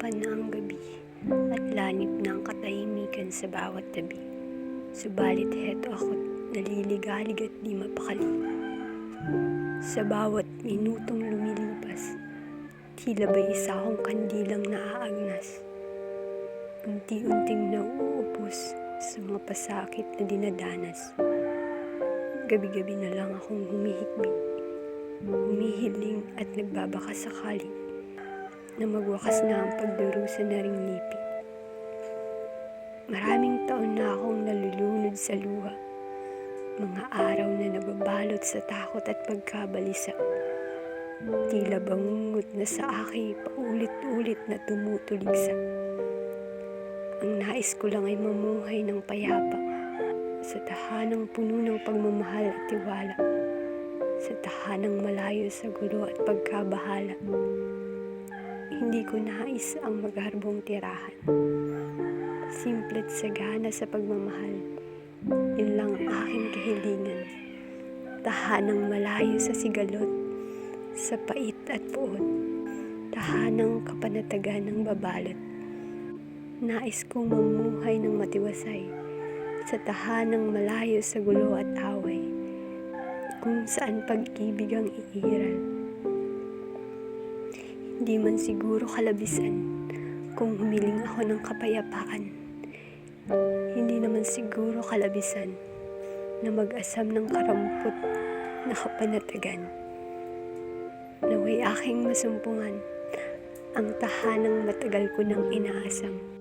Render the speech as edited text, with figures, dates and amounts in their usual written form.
Takpan na ang gabi at lanip na ang katahimikan sa bawat tabi. Subalit heto ako't naliligalig at di mapakali. Sa bawat minutong lumilipas, tila ba isa akong kandilang naaagnas. Unti-unting nauupos sa mga pasakit na dinadanas. Gabi-gabi na lang akong humihikbi, humihiling at nagbabaka sakali na magwakas na ang pagdurusa na ring lipi. Maraming taon na akong nalulunod sa luha, mga araw na nababalot sa takot at pagkabalisa. Tila bangungot na sa akin paulit-ulit na tumutuligsa. Ang nais ko lang ay mamuhay ng payapa sa tahanang puno ng pagmamahal at tiwala, sa tahanang malayo sa gulo at pagkabahala. Hindi ko nais ang magharbong tirahan. Simple't sagana sa pagmamahal, yun lang ang aking kahilingan. Tahanang malayo sa sigalot, sa pait at puot, tahanang kapanatagan ng babalot. Nais kong mamuhay ng matiwasay, sa tahanang malayo sa gulo at away, kung saan pag-ibig ang iiral. Hindi man siguro kalabisan kung humiling ako ng kapayapaan. Hindi naman siguro kalabisan na mag-asam ng karampot na kapanatagan. Naway aking masumpungan ang tahanang matagal ko nang inaasam.